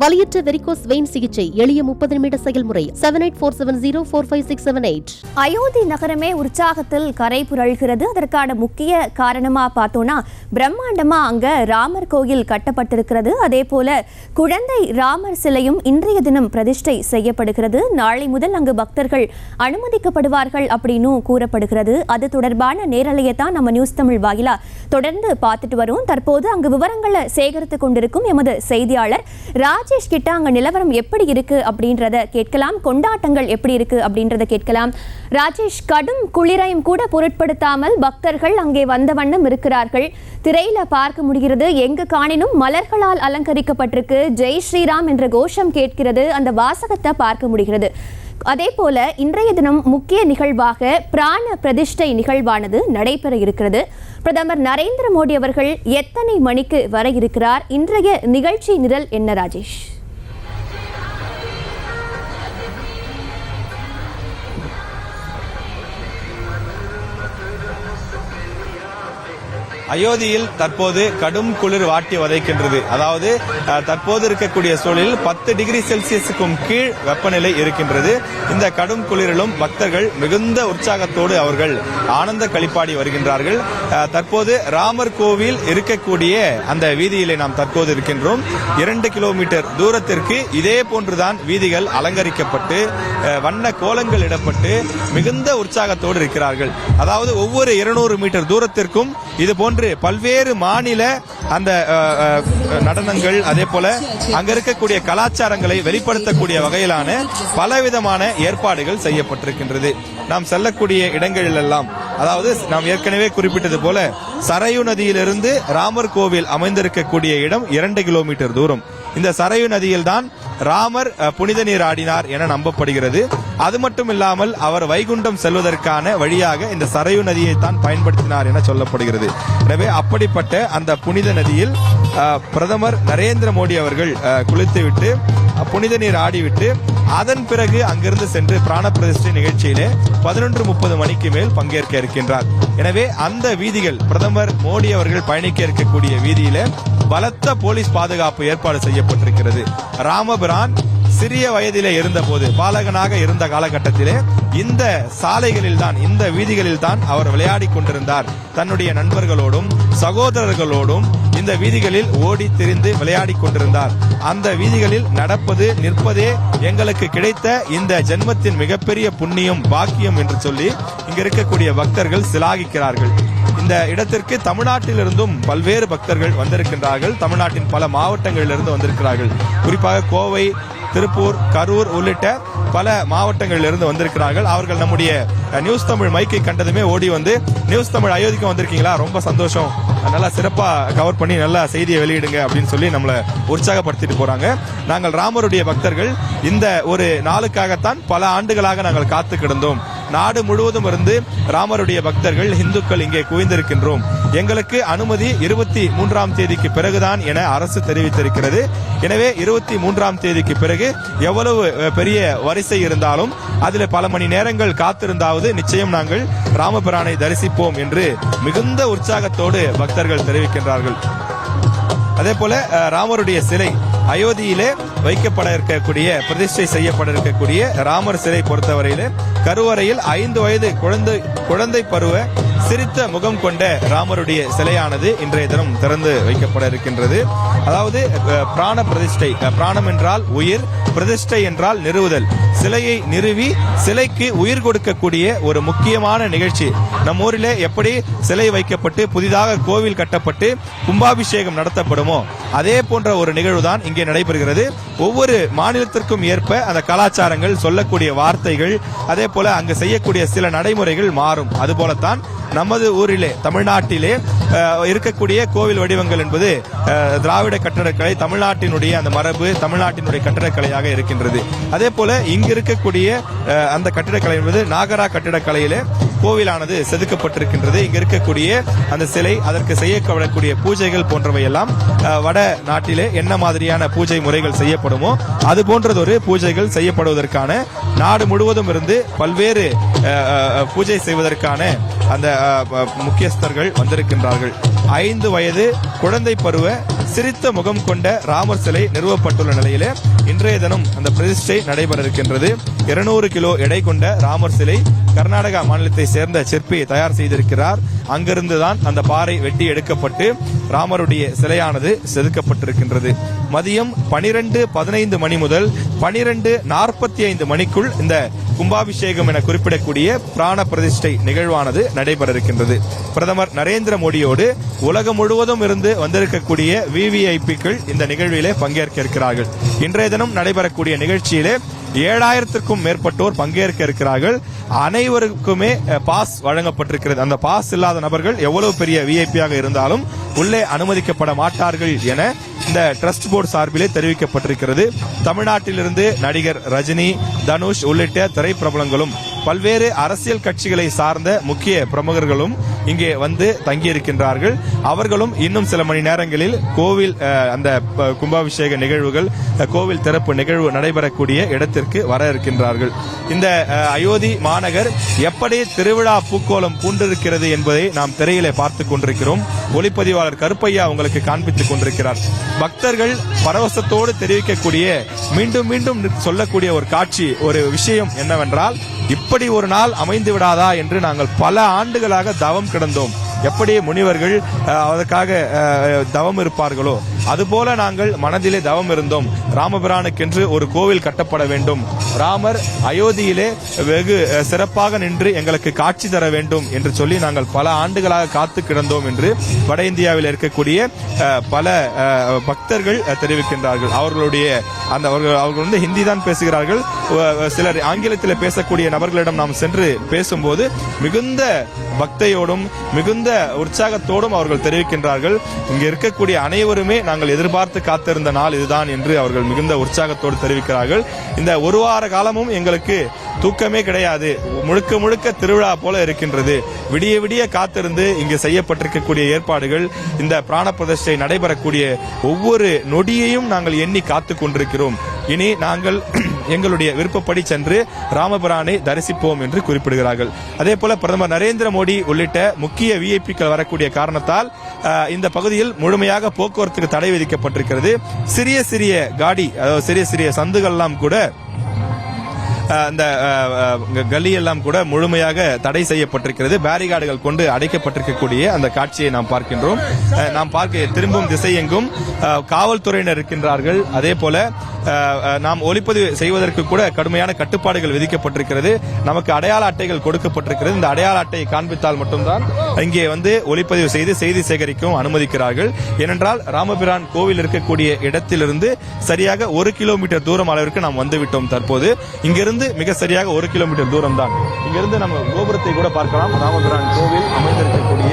வலியற்ற varicose vein சிகிச்சை எளிய 30 நிமிட செயல்முறை 7847045678. அயோத்தி நகரமே உற்சாகத்தில் கரை புரள்கிறது. அதற்கான முக்கிய காரணமா பார்த்தோம்னா பிரம்மாண்டமா அங்க ராமர் கோயில் கட்டப்பட்டிருக்கிறது. அதே போல குழந்தை ராமர் சிலையும் இன்றைய தினம் பிரதிஷ்டை செய்யப்படுகிறது. நாளை முதல் அங்கு பக்தர்கள் அனுமதிக்கப்படுவார்கள் அப்படின்னு கூறப்படுகிறது. அது தொடர்பான நேரலையை தான் நம்ம நியூஸ் தமிழ் வாயிலா தொடர்ந்து பார்த்துட்டு வரும். தற்போது அங்கு விவரங்களை சேகரித்துக் கொண்டிருக்கும் எமது செய்தியாளர் ராஜேஷ் கிட்ட அங்க நிலவரம் எப்படி இருக்கு அப்படின்றத கேட்கலாம். கொண்டாட்டங்கள் எப்படி இருக்கு அப்படின்றத கேட்கலாம். ராஜேஷ், கடும் குளிரையும் கூட பொருட்படுத்தாமல் பக்தர்கள் அங்கே வந்த வண்ணம் இருக்கிறார்கள். திரையில பார்க்க முடிகிறது. எங்கு காணினும் மலர்களால் அலங்கரிக்கப்பட்டிருக்கு. ஜெய் ஸ்ரீராம் என்ற கோஷம் கேட்கிறது. அந்த வாசகத்தை பார்க்க முடிகிறது. அதே போல இன்றைய தினம் முக்கிய நிகழ்வாக பிராண பிரதிஷ்டை நிகழ்வானது நடைபெற இருக்கிறது. பிரதமர் நரேந்திர மோடி அவர்கள் எத்தனை மணிக்கு வர இருக்கிறார்? இன்றைய நிகழ்ச்சி நிரல் என்ன ராஜேஷ்? அயோத்தியில் தற்போது கடும் குளிர் வாட்டி வதைக்கின்றது. அதாவது தற்போது இருக்கக்கூடிய சூழலில் 10 டிகிரி செல்சியஸுக்கும் கீழ் வெப்பநிலை இருக்கின்றது. இந்த கடும் குளிரிலும் பக்தர்கள் மிகுந்த உற்சாகத்தோடு அவர்கள் ஆனந்த களிப்பாடி வருகின்றார்கள். தற்போது ராமர் கோவில் இருக்கக்கூடிய அந்த வீதியிலே நாம் தற்போது இருக்கின்றோம். 2 கிலோமீட்டர் தூரத்திற்கு இதே போன்றுதான் வீதிகள் அலங்கரிக்கப்பட்டு வண்ண கோலங்கள் இடப்பட்டு மிகுந்த உற்சாகத்தோடு இருக்கிறார்கள். அதாவது ஒவ்வொரு 200 மீட்டர் தூரத்திற்கும் இது போன்று பல்வேறு மாநில அந்த நடனங்கள், அதே போல அங்க இருக்கக்கூடிய கலாச்சாரங்களை வெளிப்படுத்தக்கூடிய வகையிலான பலவிதமான ஏற்பாடுகள் செய்யப்பட்டிருக்கின்றது. நாம் செல்லக்கூடிய இடங்களிலெல்லாம், அதாவது நாம் ஏற்கனவே குறிப்பிட்டது போல சரையு நதியிலிருந்து ராமர் கோவில் அமைந்திருக்கக்கூடிய இடம் 2 கிலோமீட்டர் தூரம். இந்த சரையு நதியில் தான் ராமர் புனித நீர் ஆடினார் என நம்பப்படுகிறது. அது மட்டும் இல்லாமல் அவர் வைகுண்டம் செல்வதற்கான வழியாக இந்த சரையு நதியை தான் பயன்படுத்தினார் என சொல்லப்படுகிறது. எனவே அப்படிப்பட்ட அந்த புனித நதியில் பிரதமர் நரேந்திர மோடி அவர்கள் குளித்துவிட்டு புனித நீர் ஆடிவிட்டு அதன் பிறகு அங்கிருந்து சென்று பிராண பிரதிஷ்டை நிகழ்ச்சியிலே 11:30 மணிக்கு மேல் பங்கேற்க இருக்கின்றார். எனவே அந்த வீதிகள், பிரதமர் மோடி அவர்கள் பயணிக்க இருக்கக்கூடிய வீதியிலே பலத்த போலீஸ் பாதுகாப்பு ஏற்பாடு செய்யப்பட்டிருக்கிறது. ராமபிரான் சிறிய வயதிலே இருந்தபோது, பாலகனாக இருந்த காலகட்டத்திலே இந்த சாலைகளில் தான், இந்த வீதிகளில் தான் அவர் விளையாடி கொண்டிருந்தார். தன்னுடைய நண்பர்களோடும் சகோதரர்களோடும் இந்த வீதிகளில் ஓடி திரிந்து விளையாடி கொண்டிருந்தார். அந்த வீதிகளில் நடப்பது நிற்பதே எங்களுக்கு கிடைத்த இந்த ஜென்மத்தின் மிகப்பெரிய புண்ணியம், பாக்கியம் என்று சொல்லி இங்க இருக்கக்கூடிய பக்தர்கள் சிலாகிக்கிறார்கள். இந்த இடத்திற்கு தமிழ்நாட்டிலிருந்தும் பல்வேறு பக்தர்கள் வந்திருக்கின்றார்கள். தமிழ்நாட்டின் பல மாவட்டங்களிலிருந்து வந்திருக்கிறார்கள். குறிப்பாக கோவை, திருப்பூர், கரூர் உள்ளிட்ட பல மாவட்டங்களிலிருந்து வந்திருக்கிறார்கள். அவர்கள் நம்முடைய நியூஸ் தமிழ் மைக்கை கண்டதுமே ஓடி வந்து, நியூஸ் தமிழ் அயோத்திக்கும் வந்திருக்கீங்களா, ரொம்ப சந்தோஷம், நல்லா சிறப்பா கவர் பண்ணி நல்லா செய்தியை வெளியிடுங்க அப்படின்னு சொல்லி நம்மளை உற்சாகப்படுத்திட்டு போறாங்க. நாங்கள் ராமருடைய பக்தர்கள் இந்த ஒரு நாளுக்காகத்தான் பல ஆண்டுகளாக நாங்கள் காத்து கிடந்தோம். நாடு முழுவதும் இருந்து ராமருடைய பக்தர்கள், இந்துக்கள் இங்கே குவிந்திருக்கின்றோம். எங்களுக்கு அனுமதி 23ஆம் தேதிக்கு பிறகுதான் என அரசு தெரிவித்திருக்கிறது. எனவே 23ஆம் தேதிக்கு பிறகு எவ்வளவு பெரிய வரிசை இருந்தாலும் அதில் பல மணி நேரங்கள் காத்திருந்தாவது நிச்சயம் நாங்கள் ராமபிரானை தரிசிப்போம் என்று மிகுந்த உற்சாகத்தோடு பக்தர்கள் தெரிவிக்கின்றார்கள். அதே போல ராமருடைய சிலை அயோத்தியிலே வைக்கப்பட இருக்கக்கூடிய, பிரதிஷ்டை செய்யப்பட இருக்கக்கூடிய ராமர் சிலை பொறுத்தவரையிலே கருவறையில் 5 வயது குழந்தை பருவ சிரித்த முகம் கொண்ட ராமருடைய சிலையானது இன்றைய தினம் திறந்து வைக்கப்பட இருக்கின்றது. அதாவது பிராண பிரதிஷ்டை, பிராணம் என்றால் உயிர், பிரதிஷ்டை என்றால் நிறுவுதல். சிலையை நிறுவி சிலைக்கு உயிர் கொடுக்கக்கூடிய ஒரு முக்கியமான நிகழ்ச்சி. நம் ஊரிலே எப்படி சிலை வைக்கப்பட்டு புதிதாக கோவில் கட்டப்பட்டு கும்பாபிஷேகம் நடத்தப்படுமோ அதே போன்ற ஒரு நிகழ்வுதான் இங்கே நடைபெறுகிறது. ஒவ்வொரு மாநிலத்திற்கும் ஏற்ப அந்த கலாச்சாரங்கள், சொல்லக்கூடிய வார்த்தைகள், அதே போல அங்கு செய்யக்கூடிய சில நடைமுறைகள் மாறும். அதுபோலத்தான் நமது ஊரிலே, தமிழ்நாட்டிலே இருக்கக்கூடிய கோவில் வடிவங்கள் என்பது திராவிட கட்டடக்கலை, தமிழ்நாட்டினுடைய அந்த மரபு, தமிழ்நாட்டினுடைய கட்டடக்கலையாக இருக்கின்றது. அதே போல இங்கு இருக்கக்கூடிய அந்த கட்டிடக்கலை என்பது நாகரா கட்டிடக்கலையிலே கோவிலானது செதுக்கப்பட்டிருக்கின்றது. இங்க இருக்கக்கூடிய அந்த சிலை, அதற்கு செய்யப்படக்கூடிய பூஜைகள் போன்றவை எல்லாம் வட நாட்டிலே என்ன மாதிரியான பூஜை முறைகள் செய்யப்படுமோ அது போன்றதொரு பூஜைகள் செய்யப்படுவதற்கான நாடு முழுவதும் இருந்து பல்வேறு பூஜை செய்வதற்கான அந்த முக்கியஸ்தர்கள் வந்திருக்கின்றார்கள். 5 வயது குழந்தை பருவ சிரித்த முகம் கொண்ட ராமர் சிலை நிறுவப்பட்டுள்ள நிலையிலே இன்றைய தினம் அந்த பிரதிஷ்டை நடைபெற இருக்கின்றது. 200 கிலோ எடை கொண்ட ராமர் சிலை கர்நாடகா மாநிலத்தை சேர்ந்த சிற்பி தயார் செய்திருக்கிறார். அங்கிருந்துதான் அந்த பாறை வெட்டி எடுக்கப்பட்டு ராமருடைய சிலையானது செதுக்கப்பட்டிருக்கின்றது. மதியம் 12:15 மணி முதல் 12:45 மணிக்குள் இந்த கும்பாபிஷேகம் என குறிப்பிடக்கூடிய பிராண பிரதிஷ்டை நிகழ்வானது நடைபெற இருக்கின்றது. பிரதமர் நரேந்திர மோடியோடு உலகம் முழுவதும் இருந்து வந்திருக்கக்கூடிய விவிஐபிக்கள் இந்த நிகழ்விலே பங்கேற்க இருக்கிறார்கள். இன்றைய தினம் நடைபெறக்கூடிய நிகழ்ச்சியிலே 7000க்கும் மேற்பட்டோர் பங்கேற்க இருக்கிறார்கள். அனைவருக்குமே பாஸ் வழங்கப்பட்டிருக்கிறது. அந்த பாஸ் இல்லாத நபர்கள் எவ்வளவு பெரிய விஐபியாக இருந்தாலும் உள்ளே அனுமதிக்கப்பட மாட்டார்கள் என இந்த ட்ரஸ்ட் போர்டு சார்பிலே தெரிவிக்கப்பட்டிருக்கிறது. தமிழ்நாட்டிலிருந்து நடிகர் ரஜினி, தனுஷ் உள்ளிட்ட திரைப்பிரபலங்களும் பல்வேறு அரசியல் கட்சிகளை சார்ந்த முக்கிய பிரமுகர்களும் இங்கே வந்து தங்கியிருக்கின்றார்கள். அவர்களும் இன்னும் சில மணி நேரங்களில் கோவில் அந்த கும்பாபிஷேக நிகழ்வுகள், கோவில் திறப்பு நிகழ்வு நடைபெறக்கூடிய இடத்திற்கு வர இருக்கின்றார்கள். இந்த அயோத்தி மாநகர் எப்படி திருவிழா பூக்கோலம் பூண்டிருக்கிறது என்பதை நாம் திரையிலே பார்த்துக் கொண்டிருக்கிறோம். ஒளிப்பதிவாளர் கருப்பையா உங்களுக்கு காண்பித்துக் கொண்டிருக்கிறார். பக்தர்கள் பரவசத்தோடு தெரிவிக்கக்கூடிய, மீண்டும் மீண்டும் சொல்லக்கூடிய ஒரு காட்சி, ஒரு விஷயம் என்னவென்றால், இப்படி ஒரு நாள் அமைந்து விடாதா என்று நாங்கள் பல ஆண்டுகளாக தவம் கிடந்தோம். எப்படி முனிவர்கள் அதற்காக தவம் இருப்பார்களோ அதுபோல நாங்கள் மனதிலே தவம் இருந்தோம். ராமபிரானுக்கென்று ஒரு கோவில் கட்டப்பட வேண்டும், ராமர் அயோத்தியிலே வெகு சிறப்பாக நின்று எங்களுக்கு காட்சி தர வேண்டும் என்று சொல்லி நாங்கள் பல ஆண்டுகளாக காத்து கிடந்தோம் என்று வட இந்தியாவில் இருக்கக்கூடிய பல பக்தர்கள் தெரிவிக்கின்றார்கள். அவர்களுடைய அவர்கள் வந்து ஹிந்தி தான் பேசுகிறார்கள். சிலர் ஆங்கிலத்தில் பேசக்கூடிய நபர்களிடம் நாம் சென்று பேசும்போது மிகுந்த பக்தியோடும் மிகுந்த உற்சாகத்தோடும் அவர்கள் தெரிவிக்கின்றார்கள். இங்க இருக்கக்கூடிய அனைவருமே நாங்கள் எதிர்பார்த்து காத்திருந்த நாள் இதுதான் என்று அவர்கள் மிகுந்த உற்சாகத்தோடு தெரிவிக்கிறார்கள். இந்த ஒரு வார காலமும் எங்களுக்கு தூக்கமே கிடையாது, முழுக்க முழுக்க திருவிழா போல இருக்கின்றது. விடிய விடிய காத்திருந்து இங்கு செய்யப்பட்டிருக்கக்கூடிய ஏற்பாடுகள், இந்த பிராண பிரதிஷ்டை நடைபெறக்கூடிய ஒவ்வொரு நொடியையும் நாங்கள் எண்ணி காத்துக் கொண்டிருக்கிறோம். இனி நாங்கள் எங்களுடைய விருப்பப்படி சென்று ராமபிரானை தரிசிப்போம் என்று குறிப்பிடுகிறார்கள். அதே போல பிரதமர் நரேந்திர மோடி உள்ளிட்ட முக்கிய விஐபிக்கள் வரக்கூடிய காரணத்தால் இந்த பகுதியில் முழுமையாக போக்குவரத்துக்கு தடை விதிக்கப்பட்டிருக்கிறது. சிறிய சிறிய காடி, அதாவது சிறிய சிறிய சந்துகள்லாம் கூட, அந்த கல்லி எல்லாம் கூட முழுமையாக தடை செய்யப்பட்டிருக்கிறது. பேரிகார்டுகள் கொண்டு அடைக்கப்பட்டிருக்கக்கூடிய அந்த காட்சியை நாம் பார்க்கின்றோம். நாம் பார்க்க திரும்பும் திசையெங்கும் காவல்துறையினர் இருக்கின்றார்கள். அதே போல நாம் ஒளிப்பதிவு செய்வதற்கு கூட கடுமையான கட்டுப்பாடுகள் விதிக்கப்பட்டிருக்கிறது. நமக்கு அடையாள அட்டைகள் கொடுக்கப்பட்டிருக்கிறது. இந்த அடையாள அட்டையை காண்பித்தால் மட்டும்தான் இங்கே வந்து ஒளிப்பதிவு செய்து செய்தி சேகரிக்கவும் அனுமதிக்கிறார்கள். ஏனென்றால் ராமபிரான் கோவில் இருக்கக்கூடிய இடத்திலிருந்து சரியாக 1 கிலோமீட்டர் தூரம் அளவிற்கு நாம் வந்துவிட்டோம். தற்போது இங்கிருந்து மிக சரியாக 1 கிலோமீட்டர் தூரம் தான். இங்கிருந்து நம்ம கோபுரத்தை கூட பார்க்கலாம். ராமபிரான் கோவில் அமைந்திருக்கக்கூடிய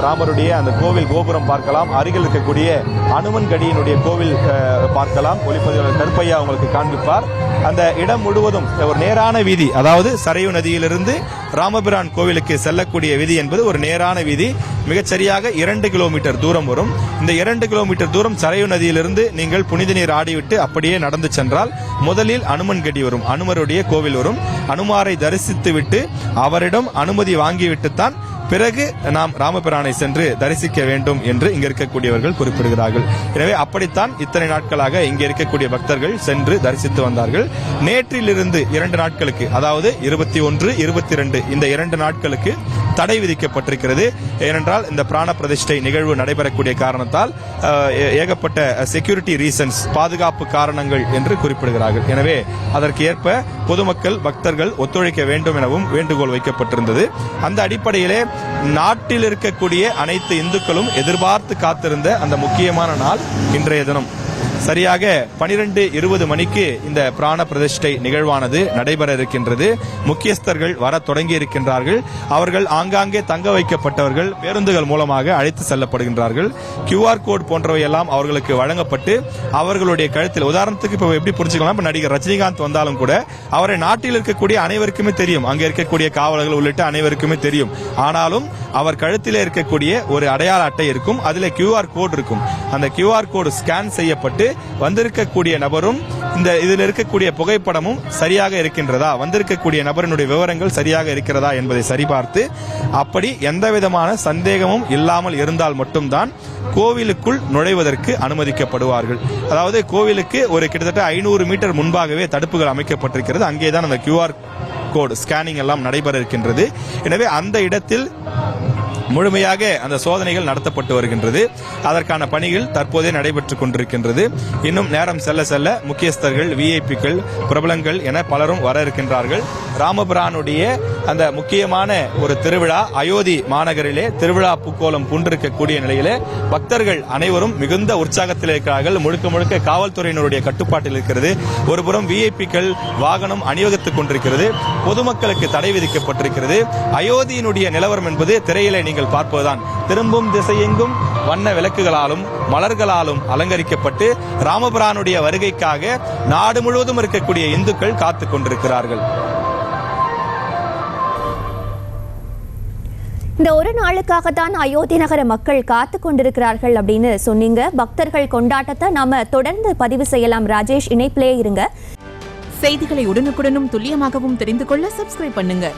ராமருடைய அந்த கோவில் கோபுரம் பார்க்கலாம். அருகில் இருக்கக்கூடிய அனுமன் கடியினுடைய கோவில் பார்க்கலாம். ஒளிப்பதிவாளர் கருப்பையா உங்களுக்கு காண்பிப்பார். அந்த இடம் முழுவதும் ஒரு நேரான வீதி, அதாவது சரையு நதியிலிருந்து ராமபிரான் கோவிலுக்கு செல்லக்கூடிய வீதி என்பது ஒரு நேரான வீதி. மிகச்சரியாக 2 கிலோமீட்டர் தூரம் வரும். இந்த 2 கிலோமீட்டர் தூரம் சரையு நதியிலிருந்து நீங்கள் புனித நீர் ஆடிவிட்டு அப்படியே நடந்து சென்றால் முதலில் அனுமன் கடி வரும், அனுமருடைய கோவில் வரும். அனுமாரை தரிசித்து விட்டு அவரிடம் அனுமதி வாங்கிவிட்டுத்தான் பிறகு நாம் ராமபிரானை சென்று தரிசிக்க வேண்டும் என்று இங்க இருக்கக்கூடியவர்கள் குறிப்பிடுகிறார்கள். எனவே அப்படித்தான் இத்தனை நாட்களாக இங்கே இருக்கக்கூடிய பக்தர்கள் சென்று தரிசித்து வந்தார்கள். நேற்றிலிருந்து 2 நாட்களுக்கு, அதாவது 21, 22 இந்த 2 நாட்களுக்கு தடை விதிக்கப்பட்டிருக்கிறது. ஏனென்றால் இந்த பிராண பிரதிஷ்டை நிகழ்வு நடைபெறக்கூடிய காரணத்தால் ஏகப்பட்ட செக்யூரிட்டி ரீசன்ஸ், பாதுகாப்பு காரணங்கள் என்று குறிப்பிடுகிறார்கள். எனவே அதற்கு ஏற்ப பொதுமக்கள் பக்தர்கள் ஒத்துழைக்க வேண்டும் எனவும் வேண்டுகோள் வைக்கப்பட்டிருந்தது. அந்த அடிப்படையிலே நாட்டில் இருக்கக்கூடிய அனைத்து இந்துக்களும் எதிர்பார்த்து காத்திருந்த அந்த முக்கியமான நாள் இன்றைய தினம் சரியாக 12:20 மணிக்கு இந்த பிராண பிரதிஷ்டை நிகழ்வானது நடைபெற இருக்கின்றது. முக்கியஸ்தர்கள் வர தொடங்கி இருக்கின்றார்கள். அவர்கள் ஆங்காங்கே தங்க வைக்கப்பட்டவர்கள் பேருந்துகள் மூலமாக அழைத்து செல்லப்படுகின்றார்கள். QR கோட் போன்றவை எல்லாம் அவர்களுக்கு வழங்கப்பட்டு அவர்களுடைய கழுத்தில், உதாரணத்துக்கு இப்ப எப்படி புரிஞ்சுக்கலாம், இப்ப நடிகர் ரஜினிகாந்த் வந்தாலும் கூட அவரை நாட்டில் இருக்கக்கூடிய அனைவருக்குமே தெரியும், அங்கே இருக்கக்கூடிய காவலர்கள் உள்ளிட்ட அனைவருக்குமே தெரியும். ஆனாலும் அவர் கழுத்திலே இருக்கக்கூடிய ஒரு அடையாள அட்டை இருக்கும், அதில் QR கோட் இருக்கும். அந்த QR கோடு ஸ்கேன் செய்யப்பட்டு வந்திருக்கக்கூடிய நபரும் இதில் இருக்கக்கூடிய புகைப்படமும் சரியாக இருக்கின்றதா, வந்திருக்கக்கூடிய நபரினுடைய விவரங்கள் சரியாக இருக்கிறதா என்பதை சரிபார்த்து அப்படி எந்த விதமான சந்தேகமும் இல்லாமல் இருந்தால் மட்டும்தான் கோவிலுக்குள் நுழைவதற்கு அனுமதிக்கப்படுவார்கள். அதாவது கோவிலுக்கு ஒரு கிட்டத்தட்ட 500 மீட்டர் முன்பாகவே தடுப்புகள் அமைக்கப்பட்டிருக்கிறது. அங்கேதான் அந்த QR கோட் ஸ்கேனிங் எல்லாம் நடைபெற இருக்கின்றது. எனவே அந்த இடத்தில் முழுமையாக அந்த சோதனைகள் நடத்தப்பட்டு வருகின்றது. அதற்கான பணிகள் தற்போதே நடைபெற்றுக் கொண்டிருக்கின்றது. இன்னும் நேரம் செல்ல செல்ல முக்கியஸ்தர்கள், விஐபிக்கள், பிரபலங்கள் என பலரும் வர இருக்கின்றார்கள். ராமபிரானுடைய அந்த முக்கியமான ஒரு திருவிழா அயோத்தி மாநகரிலே திருவிழா பூக்கோலம் பூண்டிருக்கக்கூடிய நிலையிலே பக்தர்கள் அனைவரும் மிகுந்த உற்சாகத்தில் இருக்கிறார்கள். முழுக்க முழுக்க காவல்துறையினருடைய கட்டுப்பாட்டில் இருக்கிறது. ஒருபுறம் விஐபிக்கள் வாகனம் அணிவகுத்துக் கொண்டிருக்கிறது. பொதுமக்களுக்கு தடை விதிக்கப்பட்டிருக்கிறது. அயோத்தியினுடைய நிலவரம் என்பது திரையிலே நீங்கள் பார்ப்பதுதான். திரும்பும் திசையெங்கும் வண்ண விளக்குகளாலும் மலர்களாலும் அலங்கரிக்கப்பட்டு ராமபிரானுடைய வருகைக்காக நாடு முழுவதும் இருக்கக்கூடிய இந்துக்கள் காத்துக் கொண்டிருக்கிறார்கள். இந்த ஒரு நாளுக்காகத்தான் அயோத்தி நகர மக்கள் காத்து கொண்டிருக்கிறார்கள் அப்படின்னு சொன்னீங்க. பக்தர்கள் கொண்டாட்டத்தை நாம தொடர்ந்து பதிவு செய்யலாம். ராஜேஷ், இணைப்பிலே இருங்க. செய்திகளை உடனுக்குடனும் துல்லியமாகவும் தெரிந்து கொள்ள சப்ஸ்கிரைப் பண்ணுங்க.